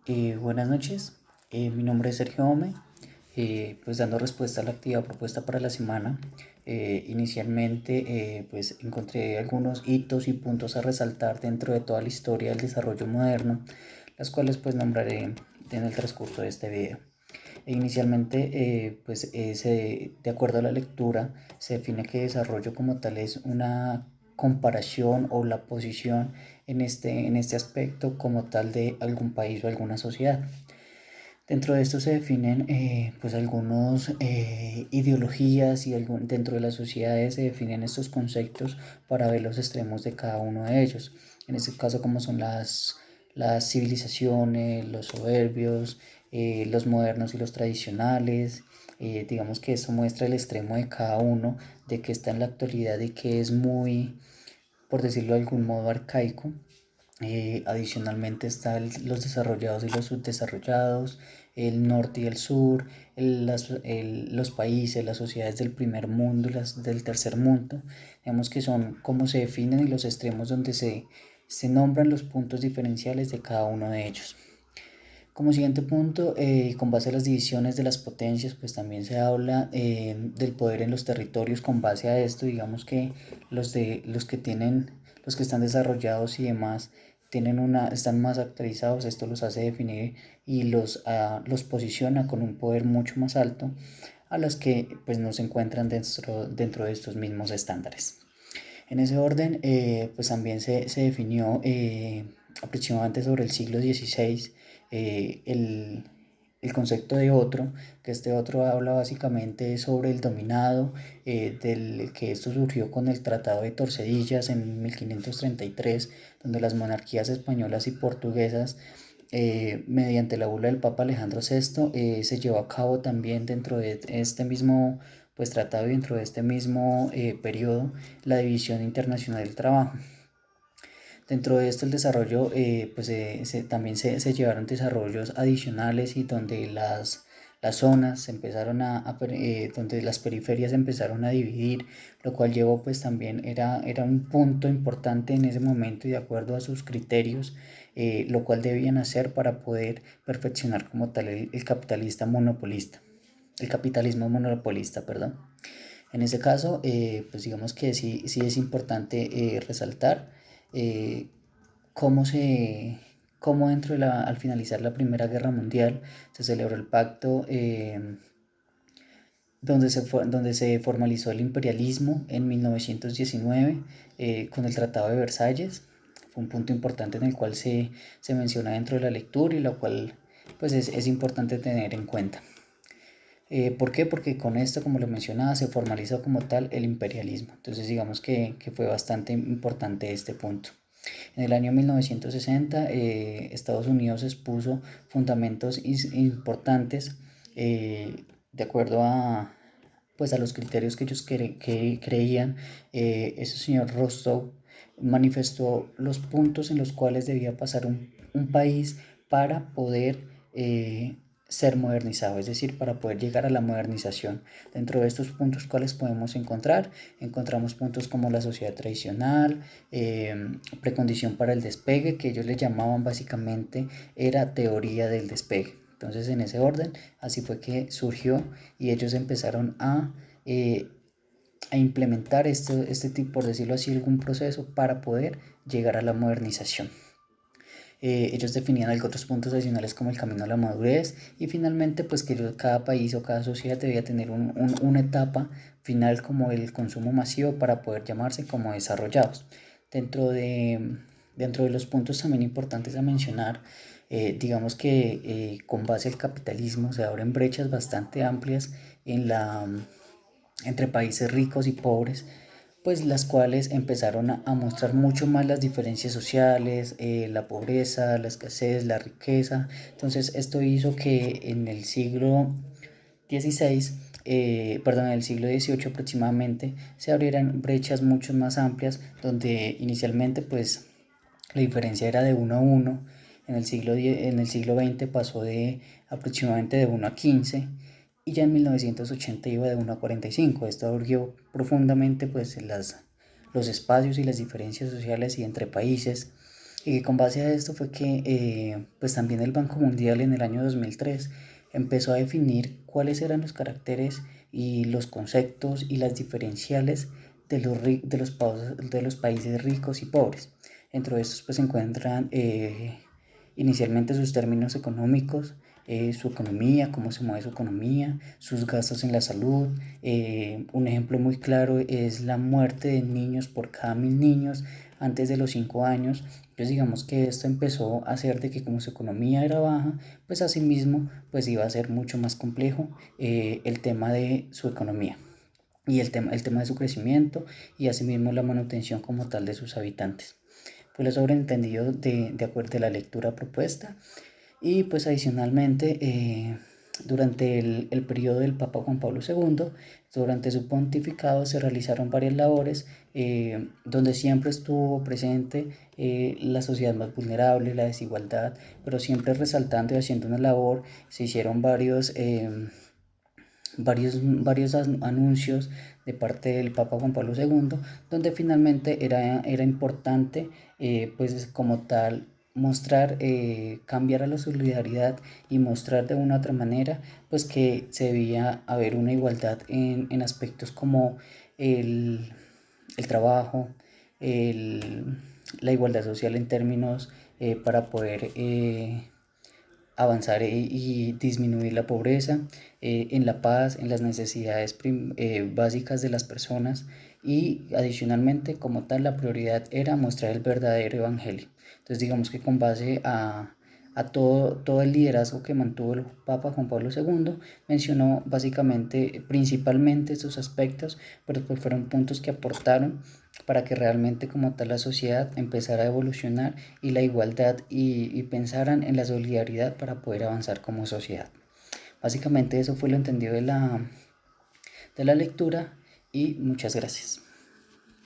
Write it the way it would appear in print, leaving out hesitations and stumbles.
Buenas noches, mi nombre es Sergio Ome, pues dando respuesta a la actividad propuesta para la semana. Inicialmente pues encontré algunos hitos y puntos a resaltar dentro de toda la historia del desarrollo moderno, las cuales pues nombraré en el transcurso de este video. Inicialmente, de acuerdo a la lectura, se define que desarrollo como tal es una comparación o la posición en este aspecto como tal de algún país o alguna sociedad. Dentro de esto se definen pues algunos ideologías y dentro de las sociedades se definen estos conceptos para ver los extremos de cada uno de ellos. En este caso como son las civilizaciones, los soberbios, los modernos y los tradicionales. Digamos que eso muestra el extremo de cada uno, de que está en la actualidad y que es muy, por decirlo de algún modo, arcaico. Adicionalmente están los desarrollados y los subdesarrollados, el norte y el sur, los países, las sociedades del primer mundo y las del tercer mundo. Digamos que son cómo se definen y los extremos donde se nombran los puntos diferenciales de cada uno de ellos. Como siguiente punto, con base a las divisiones de las potencias, pues también se habla del poder en los territorios. Con base a esto, digamos que los que están desarrollados y demás están más actualizados. Esto los hace definir y los posiciona con un poder mucho más alto a los que pues no se encuentran dentro de estos mismos estándares. En ese orden, pues también se definió aproximadamente sobre el siglo XVI el concepto de otro, que este otro habla básicamente sobre el dominado, que esto surgió con el Tratado de Torcedillas en 1533, donde las monarquías españolas y portuguesas, mediante la bula del Papa Alejandro VI, se llevó a cabo también dentro de este mismo pues tratado y dentro de este mismo periodo la División Internacional del Trabajo. Dentro de esto el desarrollo, también se llevaron desarrollos adicionales y donde las zonas se empezaron donde las periferias se empezaron a dividir, lo cual llevó pues también era un punto importante en ese momento y de acuerdo a sus criterios, lo cual debían hacer para poder perfeccionar como tal el capitalismo monopolista, perdón. En ese caso, pues digamos que sí es importante resaltar eh, cómo se cómo al finalizar la Primera Guerra Mundial se celebró el pacto donde se formalizó el imperialismo en 1919 con el Tratado de Versalles. Fue un punto importante en el cual se menciona dentro de la lectura y lo cual pues es importante tener en cuenta. ¿Por qué? Porque con esto, como lo mencionaba, se formalizó como tal el imperialismo. Entonces digamos que fue bastante importante este punto. En el año 1960, Estados Unidos expuso fundamentos importantes de acuerdo pues a los criterios que ellos creían. Ese señor Rostow manifestó los puntos en los cuales debía pasar un país para poder ser modernizado, es decir, para poder llegar a la modernización. Dentro de estos puntos, ¿cuáles podemos encontrar? Encontramos puntos como la sociedad tradicional, precondición para el despegue, que ellos le llamaban básicamente, era teoría del despegue. Entonces, en ese orden, así fue que surgió y ellos empezaron a implementar este tipo, por decirlo así, algún proceso para poder llegar a la modernización. Ellos definían otros puntos adicionales como el camino a la madurez y finalmente pues que cada país o cada sociedad debía tener una etapa final como el consumo masivo para poder llamarse como desarrollados. Dentro de, dentro de los puntos también importantes a mencionar, digamos que con base al capitalismo se abren brechas bastante amplias entre países ricos y pobres, pues las cuales empezaron a mostrar mucho más las diferencias sociales, la pobreza, la escasez, la riqueza. Entonces esto hizo que en el siglo XVI, en el siglo XVIII aproximadamente, se abrieran brechas mucho más amplias, donde inicialmente pues la diferencia era de 1 a 1. En el siglo XX pasó de aproximadamente de 1 a 15 y ya en 1980 iba de 1 a 45. Esto abrió profundamente pues los espacios y las diferencias sociales y entre países. Y con base a esto fue que pues también el Banco Mundial en el año 2003 empezó a definir cuáles eran los caracteres y los conceptos y las diferenciales de los países ricos y pobres. Entre estos pues se encuentran inicialmente sus términos económicos, su economía, cómo se mueve su economía, sus gastos en la salud. Un ejemplo muy claro es la muerte de niños por cada 1000 niños antes de los 5 años. Entonces digamos que esto empezó a hacer de que como su economía era baja, pues asimismo pues iba a ser mucho más complejo el tema de su economía y el tema de su crecimiento y asimismo la manutención como tal de sus habitantes. Fue lo sobreentendido de acuerdo a la lectura propuesta y pues adicionalmente durante el periodo del Papa Juan Pablo II, durante su pontificado se realizaron varias labores donde siempre estuvo presente la sociedad más vulnerable, la desigualdad, pero siempre resaltando y haciendo una labor. Se hicieron varios anuncios de parte del Papa Juan Pablo II, donde finalmente era importante, pues como tal, mostrar, cambiar a la solidaridad y mostrar de una u otra manera, pues que se debía haber una igualdad en aspectos como el, el trabajo, el, la igualdad social en términos para poder avanzar y disminuir la pobreza, en la paz, en las necesidades básicas de las personas y adicionalmente como tal la prioridad era mostrar el verdadero evangelio. Entonces digamos que con base a todo el liderazgo que mantuvo el Papa Juan Pablo II, mencionó básicamente, principalmente estos aspectos, pero pues fueron puntos que aportaron para que realmente como tal la sociedad empezara a evolucionar y la igualdad y pensaran en la solidaridad para poder avanzar como sociedad. Básicamente eso fue lo entendido de la lectura y muchas gracias.